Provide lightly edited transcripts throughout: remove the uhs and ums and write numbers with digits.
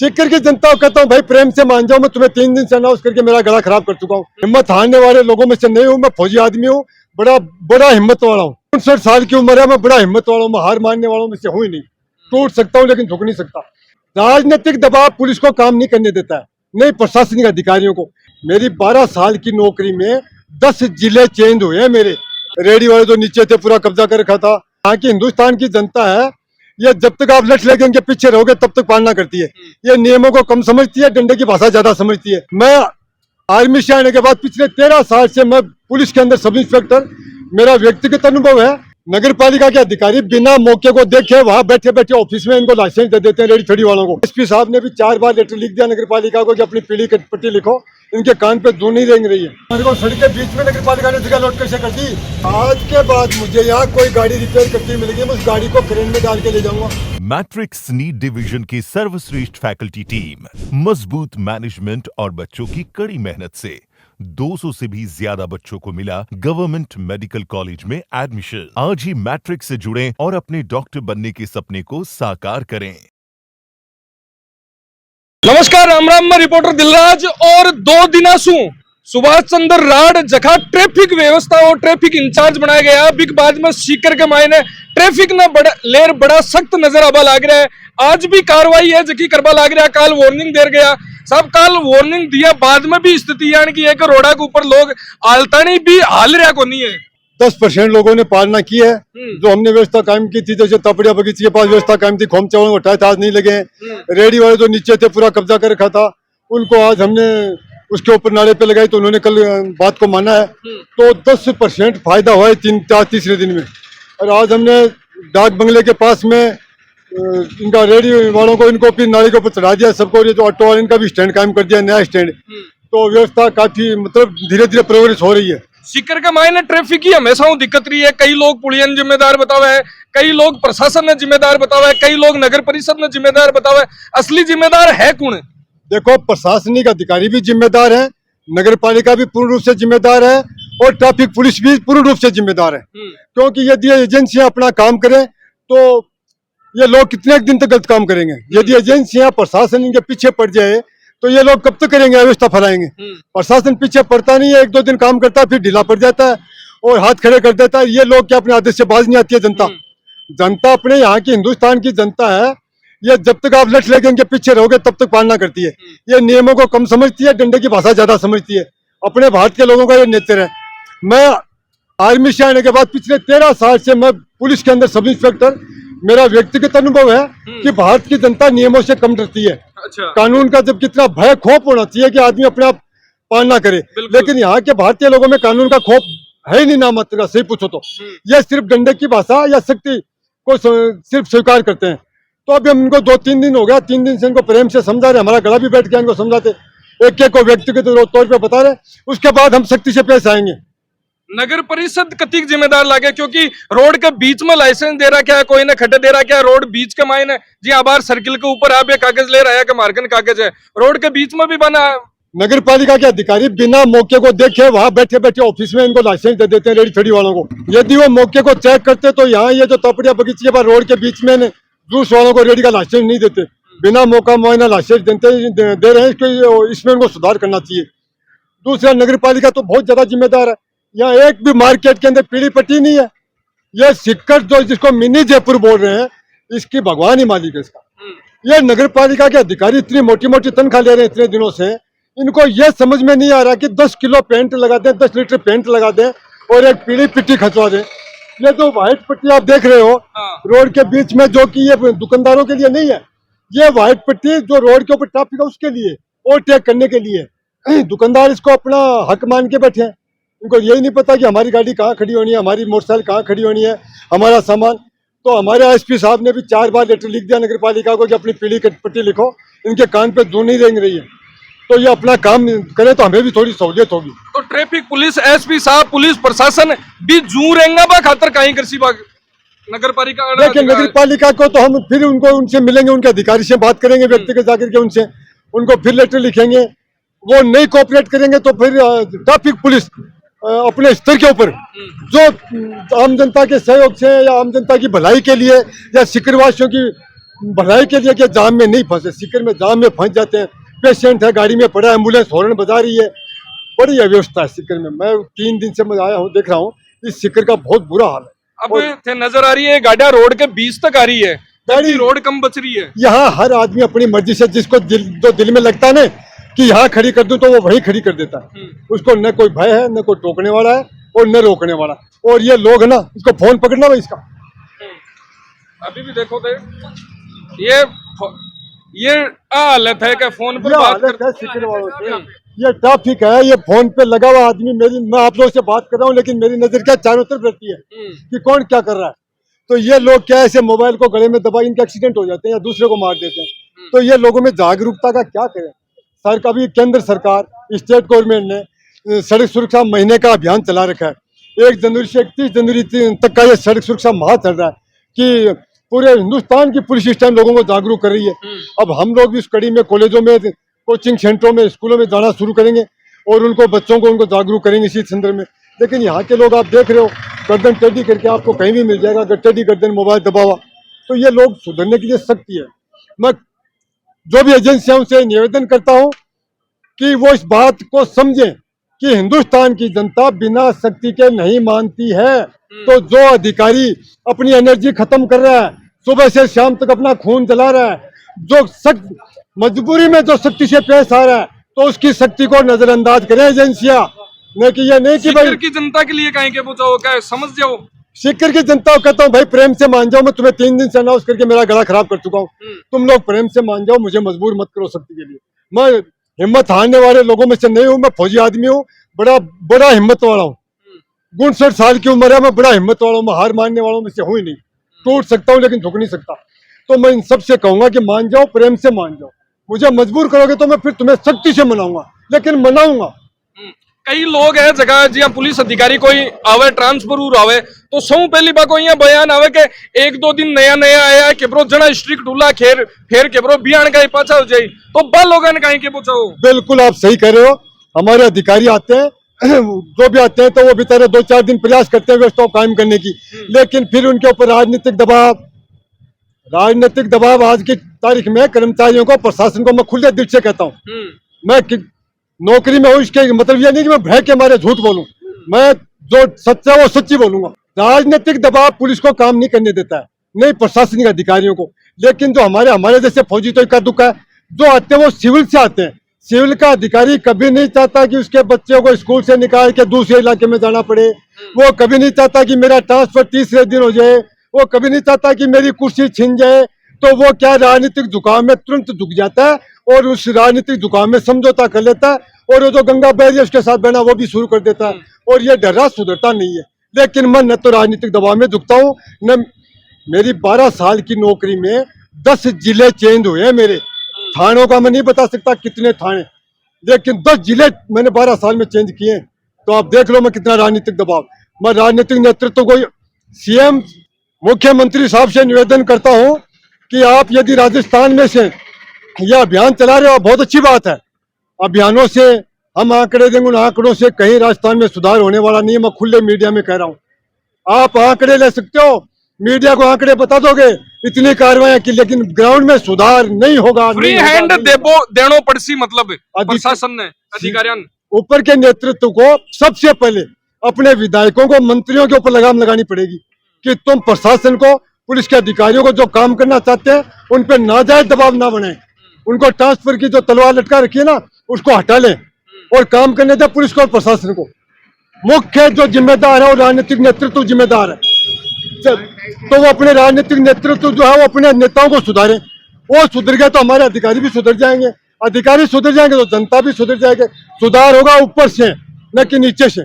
सीकर की जनता को कहता हूँ भाई प्रेम से मान जाओ, मैं तुम्हें 3 दिन से अनाउंस करके मेरा गला खराब कर चुका हूँ। हिम्मत हारने वाले लोगों में से नहीं हूँ, मैं फौजी आदमी हूँ, बड़ा हिम्मत वाला हूँ। 59 साल की उम्र है, मैं बड़ा हिम्मत वाला हूँ, मैं हार मानने वालों में से हूँ ही नहीं। टूट सकता हूँ लेकिन झुक नहीं सकता। राजनीतिक दबाव पुलिस को काम नहीं करने देता है, नहीं प्रशासनिक अधिकारियों को। मेरी 12 साल की नौकरी में 10 जिले चेंज हुए हैं मेरे। रेडी वाले जो नीचे थे पूरा कब्जा कर रखा था। यहाँ की हिंदुस्तान की जनता है, ये जब तक आप लठ लेके इनके पीछे रहोगे तब तक पालना करती है। ये नियमों को कम समझती है, डंडे की भाषा ज्यादा समझती है। मैं आर्मी से आने के बाद पिछले 13 साल से मैं पुलिस के अंदर सब इंस्पेक्टर, मेरा व्यक्तिगत अनुभव है। नगर पालिका के अधिकारी बिना मौके को देखे वहां बैठे बैठे ऑफिस में इनको लाइसेंस दे देते हैं रेडी ठड़ी वालों को। एसपी साहब ने भी 4 बार लेटर लिख दिया नगर पालिका को कि अपनी पीढ़ी की पट्टी लिखो, इनके कान पे धूल नहीं रेंग रही है। मेरे को सड़क के बीच में नगर पालिका ने जगह लौट कैसे कर दी। आज के बाद मुझे यहाँ कोई गाड़ी रिपेयर करती मिलेगी, मैं उस गाड़ी को क्रेन में डाल के ले जाऊंगा। मैट्रिक्स नीट डिवीजन की सर्वश्रेष्ठ फैकल्टी टीम, मजबूत मैनेजमेंट और बच्चों की कड़ी मेहनत से 200 से भी ज्यादा बच्चों को मिला गवर्नमेंट मेडिकल कॉलेज में एडमिशन। आज ही मैट्रिक्स से जुड़ें और अपने डॉक्टर बनने के सपने को साकार करें। नमस्कार, राम राम। मैं रिपोर्टर दिलराज और 2 दिना सुभाष चंद्र राड जखा ट्रैफिक व्यवस्था और ट्रैफिक इंचार्ज बनाया गया। बिग बाज में सीकर के मायने ट्रैफिक न बड़ा सख्त नजर आबा लाग रहा है। आज भी कार्रवाई है जकी करवा लाग रहा है। काल वार्निंग दे गया सब, काल वार्निंग दिया बाद में भी स्थिति यानी कि एक रोड़ा के ऊपर लोग आलतानी भी हाल रहा को नहीं है। 10% लोगों ने पालना की है। जो हमने व्यवस्था कायम की थी, जैसे तपड़िया बगीचे के पास व्यवस्था कायम थी, खोम चावल उठाए थे, आज नहीं लगे। रेडी वाले जो नीचे थे पूरा कब्जा कर रखा था, उनको आज हमने उसके ऊपर नारे पे लगाई तो उन्होंने कल बात को माना है। तो 10% फायदा हुआ है तीसरे दिन में। और आज हमने डाक बंगले के पास में इनका रेडी वालों को इनको फिर नारे के ऊपर चढ़ा दिया सबको। ये जो ऑटो वाले इनका भी स्टैंड कायम कर दिया, नया स्टैंड। तो व्यवस्था काफी मतलब धीरे धीरे प्रोग्रेस हो रही है। सीकर का मायने ट्रैफिक की हमेशा दिक्कत रही है। कई लोग पुलियन जिम्मेदार बतावा है, कई लोग प्रशासन ने जिम्मेदार बतावा है, कई लोग नगर परिषद ने जिम्मेदार बतावा है। असली जिम्मेदार है कौन? देखो, प्रशासनिक अधिकारी भी जिम्मेदार है, नगर पालिका भी पूर्ण रूप से जिम्मेदार है और ट्रैफिक पुलिस भी पूर्ण रूप से जिम्मेदार है। क्योंकि यदि एजेंसियां अपना काम करें तो ये लोग कितने दिन तक गलत काम करेंगे। यदि एजेंसियां प्रशासन इनके पीछे पड़ जाए तो ये लोग कब तक करेंगे, व्यवस्था फैलाएंगे। प्रशासन पीछे पड़ता नहीं है, 1-2 दिन काम करता है फिर ढीला पड़ जाता है और हाथ खड़े कर देता है। ये लोग क्या अपने आदेश से बाज नहीं आती है जनता अपने यहाँ की हिंदुस्तान की जनता है। ये जब तक आप लठ लेके इनके पीछे रहोगे तब तक पालना करती है। ये नियमों को कम समझती है, डंडे की भाषा ज्यादा समझती है। अपने भारत के लोगों का ये नेचर है। मैं आर्मी से आने के बाद पिछले 13 साल से मैं पुलिस के अंदर सब इंस्पेक्टर, मेरा व्यक्तिगत अनुभव है कि भारत की जनता नियमों से कम डरती है। अच्छा। कानून का जब कितना भय खौफ होना चाहिए कि आदमी अपने आप पालना करे, लेकिन यहाँ के भारतीय लोगों में कानून का खौफ है ही नहीं ना मात्र का। सही पूछो तो ये सिर्फ डंडे की भाषा या शक्ति को सिर्फ स्वीकार करते हैं। तो अभी हम इनको 2-3 दिन हो गया, 3 दिन से इनको प्रेम से समझा रहे, हमारा गला भी बैठ गया इनको समझाते, एक एक को व्यक्तिगत तौर पर बता रहे। उसके बाद हम सख्ती से पेश आएंगे। नगर परिषद कतिक जिम्मेदार लागे क्योंकि रोड के बीच में लाइसेंस दे रहा क्या, कोई ने खड्डे दे रहा क्या, रोड बीच के मायने जी आबार सर्किल के ऊपर आप ये कागज ले रहा है कि मार्कन कागज है, रोड के बीच में भी बना। नगर पालिका के अधिकारी बिना मौके को देखे वहां बैठे बैठे ऑफिस में इनको लाइसेंस दे देते हैं रेडी ठड़ी वालों को। यदि वो मौके को चेक करते तो यहाँ ये जो तपड़िया बगीचे के पास रोड के बीच में जूस वालों को रेडी का लाइसेंस नहीं देते। बिना मौका मुआयना लाइसेंस दे रहे हैं, इसमें इनको सुधार करना चाहिए। दूसरा, नगर पालिका तो बहुत ज्यादा जिम्मेदार है। यहाँ एक भी मार्केट के अंदर पीली पट्टी नहीं है। ये सीकर जो जिसको मिनी जयपुर बोल रहे हैं, इसकी भगवान ही मालिक है इसका। ये नगर पालिका के अधिकारी इतनी मोटी मोटी तनख्वाह ले रहे हैं इतने दिनों से, इनको ये समझ में नहीं आ रहा कि 10 किलो पेंट लगा दें, 10 लीटर पेंट लगा दें और एक पीली पट्टी खचवा दें। ये जो व्हाइट पट्टी आप देख रहे हो रोड के बीच में, जो कि ये दुकानदारों के लिए नहीं है, ये व्हाइट पट्टी जो रोड के ऊपर ट्रैफिक है उसके लिए, ओवरटेक करने के लिए। दुकानदार इसको अपना हक मान के बैठे हैं। इनको यही नहीं पता कि हमारी गाड़ी कहाँ खड़ी होनी है, हमारी मोटरसाइकिल कहाँ खड़ी होनी है, हमारा सामान। तो हमारे एसपी साहब ने भी 4 बार लेटर लिख दिया नगर पालिका को कि अपनी पीढ़ी की पट्टी लिखो, इनके कान पे धूल नहीं रेंग रही है। तो ये अपना काम करे तो हमें भी थोड़ी सहूलियत होगी। तो ट्रैफिक पुलिस, एसपी साहब, पुलिस प्रशासन भी जू रहेगा बा खातर कहीं कृषि नगर पालिका। देखिए, नगर पालिका को तो हम फिर उनसे मिलेंगे, उनके अधिकारी से बात करेंगे व्यक्तिगत जाकर के उनसे, उनको फिर लेटर लिखेंगे। वो नहीं कोऑपरेट करेंगे तो फिर ट्रैफिक पुलिस अपने स्तर के ऊपर जो आम जनता के सहयोग से या आम जनता की भलाई के लिए या सीकरवासियों की भलाई के लिए कि जाम में नहीं फंसे, सीकर में जाम में फंस जाते हैं। पेशेंट है, गाड़ी में पड़ा, एम्बुलेंस हॉर्न बजा रही है, बड़ी अव्यवस्था है सीकर में। मैं 3 दिन से मैं आया हूँ, देख रहा हूँ, इस सीकर का बहुत बुरा हाल है। अब थे नजर आ रही है गाड़ियां रोड के बीच तक आ रही है, गाड़ी रोड कम बच रही है। यहाँ हर आदमी अपनी मर्जी से जिसको जो दिल में लगता है ना कि यहाँ खड़ी कर दूं तो वो वहीं खड़ी कर देता है। उसको न कोई भय है, न कोई टोकने वाला है और न रोकने वाला। और ये लोग है ना, इसको फोन पकड़ना भाई इसका। अभी भी देखो थे ये हालत है कि फोन पर बात हालत है सीकर वालों से। ये ट्रैफिक है, ये फोन पे लगा हुआ आदमी, मैं आप लोगों से बात कर रहा हूँ लेकिन मेरी नजर क्या चारों तरफ रहती है कि कौन क्या कर रहा है। तो ये लोग क्या ऐसे मोबाइल को गले में दबा, इनके एक्सीडेंट हो जाते हैं या दूसरे को मार देते हैं। तो ये लोगों में जागरूकता का क्या करें। सर, कभी केंद्र सरकार, स्टेट गवर्नमेंट ने सड़क सुरक्षा महीने का अभियान चला रखा है। 1 जनवरी से 31 जनवरी तक का ये सड़क सुरक्षा माह चल रहा है कि पूरे हिंदुस्तान की पुलिस इस टाइम लोगों को जागरूक कर रही है। अब हम लोग भी इस कड़ी में कॉलेजों में, कोचिंग सेंटरों में, स्कूलों में जाना शुरू करेंगे और उनको बच्चों को उनको जागरूक करेंगे इसी संदर्भ में। लेकिन यहाँ के लोग आप देख रहे हो, गर्दन टेढ़ी करके आपको कहीं भी मिल जाएगा, अगर टेढ़ी गर्दन मोबाइल दबा हुआ। तो ये लोग सुधरने के लिए सख्ती है। मैं जो भी एजेंसियां उनसे निवेदन करता हूँ कि वो इस बात को समझें कि हिंदुस्तान की जनता बिना शक्ति के नहीं मानती है। तो जो अधिकारी अपनी एनर्जी खत्म कर रहा है, सुबह से शाम तक अपना खून जला रहा है, जो सख्त मजबूरी में जो शक्ति से पेश आ रहा है, तो उसकी शक्ति को नजरअंदाज करें एजेंसियां। नहीं कि ये नहीं कि भाई की जनता के लिए कहीं के बचाओ, क्या समझ जाओ। सीकर की जनता को कहता हूँ भाई प्रेम से मान जाओ। मैं तुम्हें 3 दिन से अनाउंस करके मेरा गला खराब कर चुका हूँ। तुम लोग प्रेम से मान जाओ, मुझे मजबूर मत करो शक्ति के लिए। मैं हिम्मत हारने वाले लोगों में से नहीं हूँ, मैं फौजी आदमी हूँ, बड़ा हिम्मत वाला हूँ। 59 साल की उम्र है, मैं बड़ा हिम्मत वाला हूँ, मैं हार मानने वालों में से हूँ ही नहीं। टूट सकता हूँ लेकिन झुक नहीं सकता। तो मैं इन सबसे कहूंगा कि मान जाओ, प्रेम से मान जाओ। मुझे मजबूर करोगे तो मैं फिर तुम्हें सख्ती से मनाऊंगा, लेकिन मनाऊंगा। कई लोग है जगह जिया पुलिस अधिकारी कोई आवे ट्रांसफर हो आवे तो सौ पहली बार कोई बयान आवे के 1-2 दिन नया आया केबरो जना स्ट्रिक्ट हुला खेर फिर केबरो बियान का पाछा हो जाई तो बा लोगन कहीं के पूछो। बिल्कुल आप सही कह रहे हो। हमारे अधिकारी आते हैं, जो भी आते हैं तो वो बेचारे 2-4 दिन प्रयास करते हैं व्यवस्था कायम करने की, लेकिन फिर उनके ऊपर राजनीतिक दबाव आज की तारीख में कर्मचारियों को, प्रशासन को मैं खुले दिल से कहता हूँ, मैं नौकरी में हूँ इसके मतलब ये नहीं कि मैं भय के मारे झूठ बोलूं। मैं जो सच्चा वो सच्ची बोलूंगा। राजनीतिक दबाव पुलिस को काम नहीं करने देता है, नहीं प्रशासनिक अधिकारियों को। लेकिन जो हमारे जैसे फौजी तो इक्का दुक्का है, जो आते हैं वो सिविल से आते हैं। सिविल का अधिकारी कभी नहीं चाहता कि उसके बच्चे को स्कूल से निकाल के दूसरे इलाके में जाना पड़े। वो कभी नहीं चाहता कि मेरा ट्रांसफर तीसरे दिन हो जाए। वो कभी नहीं चाहता कि मेरी कुर्सी छिन जाए। तो वो क्या राजनीतिक झुकाव में तुरंत झुक जाता है और उस राजनीतिक झुकाव में समझौता कर लेता है और वो जो गंगा बह रही है उसके साथ बहना वो भी शुरू कर देता है। और ये डरा सुधरता नहीं है। लेकिन मैं न तो राजनीतिक दबाव में झुकता हूँ, न मेरी 12 साल की नौकरी में 10 जिले चेंज हुए हैं मेरे। थानों का मैं नहीं बता सकता कितने थाने, लेकिन 10 जिले मैंने 12 साल में चेंज किए। तो आप देख लो मैं कितना राजनीतिक दबाव। मैं राजनीतिक नेतृत्व को, सीएम मुख्यमंत्री साहब से निवेदन करता हूं कि आप यदि राजस्थान में से यह अभियान चला रहे हो, बहुत अच्छी बात है। अभियानों से हम आंकड़े देंगे, उन आंकड़ों से कहीं राजस्थान में सुधार होने वाला नहीं है। मैं खुले मीडिया में कह रहा हूं। आप आंकड़े ले सकते हो, मीडिया को आंकड़े बता दोगे, इतनी कार्रवाई की, लेकिन ग्राउंड में सुधार नहीं होगा। फ्री हैंड देनो पड़सी मतलब प्रशासन ने, अधिकारियों ऊपर के नेतृत्व को सबसे पहले अपने विधायकों को, मंत्रियों के ऊपर लगाम लगानी पड़ेगी कि तुम प्रशासन को, पुलिस के अधिकारियों को जो काम करना चाहते हैं उन पर नाजायज दबाव ना बनाए। उनको ट्रांसफर की जो तलवार लटका रखी है ना, उसको हटा लें और काम करने दें पुलिस को और प्रशासन को। मुख्य जो जिम्मेदार है वो राजनीतिक नेतृत्व जिम्मेदार है। तो वो अपने राजनीतिक नेतृत्व जो है वो अपने नेताओं को सुधारें। वो सुधर गए तो हमारे अधिकारी भी सुधर जाएंगे, अधिकारी सुधर जाएंगे तो जनता भी सुधर जाएगी। सुधार होगा ऊपर से न कि नीचे से।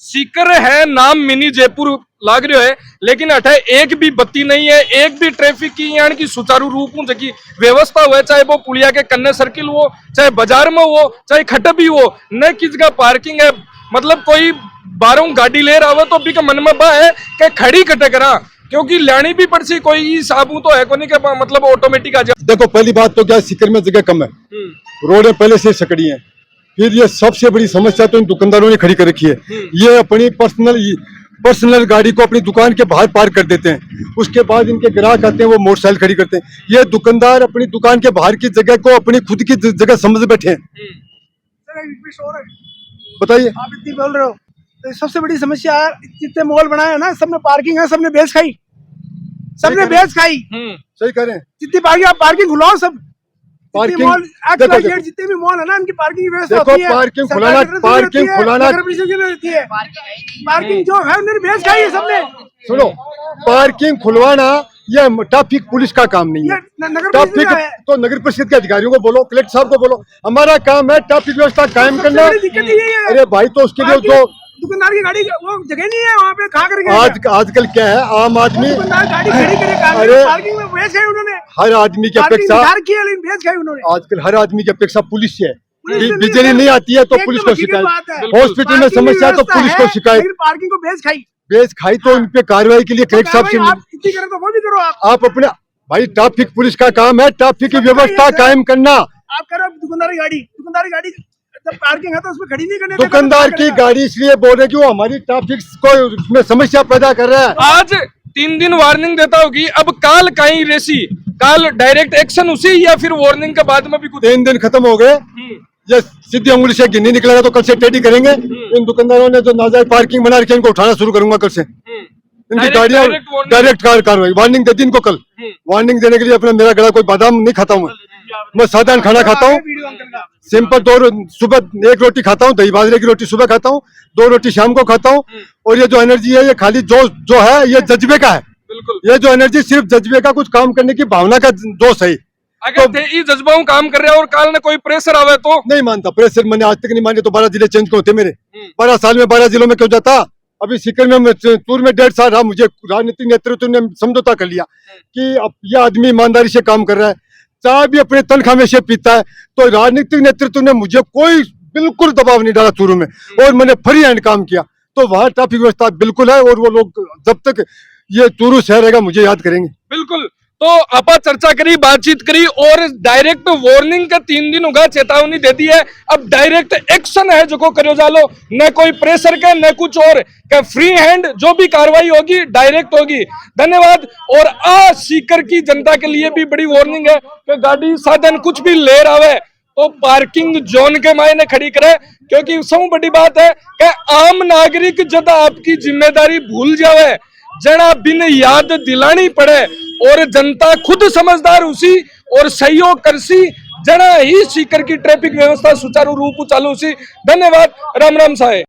सीकर है नाम मिनी जयपुर लाग रहे है, लेकिन अठे एक भी बत्ती नहीं है, एक भी ट्रैफिक की यानी कि सुचारू रूप में जकी व्यवस्था हुआ, चाहे वो पुलिया के कन्ने सर्किल हो, चाहे बाजार में हो, चाहे खटबी हो, न किस का पार्किंग है। मतलब कोई बारों गाड़ी ले रहा हो तो भी का मन में बा है कि खड़ी कटे करा, क्योंकि लानी भी पड़सी कोई साबू तो है को नहीं के मतलब ऑटोमेटिक आ जाए। देखो पहली बात तो क्या, सीकर में जगह कम है, रोडें पहले से सकड़ी हैं। फिर ये सबसे बड़ी समस्या तो इन दुकानदारों ने खड़ी कर रखी है। ये अपनी पर्सनल पर्सनल गाड़ी को अपनी दुकान के बाहर पार्क कर देते हैं। उसके बाद इनके ग्राहक आते हैं, वो मोटरसाइकिल खड़ी करते हैं। ये दुकानदार अपनी दुकान के बाहर की जगह को अपनी खुद की जगह समझ बैठे हैं। बताइए, आप इतनी बोल रहे हो तो सबसे बड़ी समस्या है, जितने मॉल बनाए हैं ना, सबने पार्किंग है, सबने बेच खाई, सबने बेच खाई। सही कह रहे हैं। जितनी पार्किंग, आप पार्किंग खुलाओ, सब पार्किंग मॉल देखो, जितने भी मॉल है ना, इनकी पार्किंग की व्यवस्था देखो, होती है। पार्किंग सरकार खुलाना, की तरफ से पार्किंग होती है, खुलाना, नगर परिषद की तरफ से होती है। पार्किंग जो है उन्होंने बेच खाई है सबने। सुनो, पार्किंग खुलवाना यह ट्रैफिक पुलिस का काम नहीं है। ये नगर परिषद ट्रैफिक का है। तो नगर परिषद के अधिकारियों को बोलो, कलेक्टर साहब को बोलो। हमारा काम है ट्रैफिक व्यवस्था कायम सबसे करना। बड़ी दिक्कत यही है। अरे भाई, तो उसके लिए जो दुकानदार की गाड़ी वो जगह नहीं है वहाँ पे, खा करके आजकल क्या है, आम आदमी दुकानदार गाड़ी खड़ी करे, अरे पार्किंग में बेच खाई उन्होंने। हर आदमी की पार्किंग अपेक्षा, निकाल की है, लेकिन बेच खाई उन्होंने। आजकल हर आदमी की अपेक्षा पुलिस से है। पुलिस से बिजली नहीं, नहीं आती है तो एक पुलिस तो को हकीकत शिकायत, बात है। हॉस्पिटल में पार्किंग की समस्या है तो व्यवस्था पुलिस है, को शिकायत। लेकिन पार्किंग को बेच खाई। बेच खाई तो उन पे कार्रवाई के लिए कलेक्टर साहब से आप इतनी करें तो वो भी करो। आप अपने भाई, ट्रैफिक पुलिस का काम है ट्रैफिक की व्यवस्था कायम करना। आप करो दुकानदारी गाड़ी जब पार्किंग है तो उसमें खड़ी नहीं करने देगा, दुकानदार तो की क्या करेगा? गाड़ी इसलिए बोल रहे कि वो हमारी ट्रैफिक को उसमें समस्या पैदा कर रहा है। आज 3 दिन वार्निंग देता होगी, अब काल कहीं रेसी, काल डायरेक्ट एक्शन उसी या फिर वार्निंग के बाद में भी कुछ? 3 दिन खत्म हो गए, ये सीधी उंगली से गिन्नी निकलेगा तो कल से टेढ़ी करेंगे। इन दुकानदारों ने जो नाजायज पार्किंग बना रखी है, इनको उठाना शुरू करूंगा कल से। इनकी गाड़ियां डायरेक्ट कार्रवाई, वार्निंग दे दी इनको कल। वार्निंग देने के लिए अपना मेरा गला कोई बादाम नहीं खाता हूँ मैं साधारण खाना खाता हूँ, सिंपल सुबह 1 रोटी खाता हूँ, दही बाजरे की रोटी सुबह खाता हूँ, 2 रोटी शाम को खाता हूँ। और ये जो एनर्जी है, ये खाली जो है ये जज्बे का है। बिल्कुल, ये जो एनर्जी सिर्फ जज्बे का, कुछ काम करने की भावना का दोष है। अगर थे ई जज्बाओं काम कर रहे हैं और काल ने कोई प्रेशर आवे तो? नहीं मानता प्रेशर, मैंने आज तक नहीं माने। तो 12 जिले चेंज क्यों होते मेरे? 12 साल में 12 जिलों में क्यों जाता? अभी सीकर में टूर में 1.5 साल रहा, मुझे राजनीतिक नेतृत्व ने समझौता कर लिया कि अब यह आदमी ईमानदारी से काम कर रहा है, चाय भी अपने तनख्वाह में से पीता है। तो राजनीतिक नेतृत्व ने मुझे कोई बिल्कुल दबाव नहीं डाला चूरू में, और मैंने फ्री हैंड काम किया। तो वहाँ ट्रैफिक व्यवस्था बिल्कुल है, और वो लोग जब तक ये चूरू शहर रहेगा मुझे याद करेंगे। बिल्कुल। तो आपा चर्चा करी, बातचीत करी, और डायरेक्ट वार्निंग का 3 दिन होगा, चेतावनी दे दी है। अब डायरेक्ट एक्शन है जो को करो जालो, न कोई प्रेशर का न कुछ और का, फ्री हैंड जो भी कार्रवाई होगी डायरेक्ट होगी। धन्यवाद। और आ सीकर की जनता के लिए भी बड़ी वार्निंग है कि गाड़ी साधन कुछ भी ले रहा है तो पार्किंग जोन के मायने खड़ी करे, क्योंकि सब बड़ी बात है कि आम नागरिक जब आपकी जिम्मेदारी भूल जावे, जना बिन याद दिलानी पड़े, और जनता खुद समझदार उसी और सहयोग करसी, जना ही सीकर की ट्रैफिक व्यवस्था सुचारू रूप चालू सी। धन्यवाद। राम राम साहेब।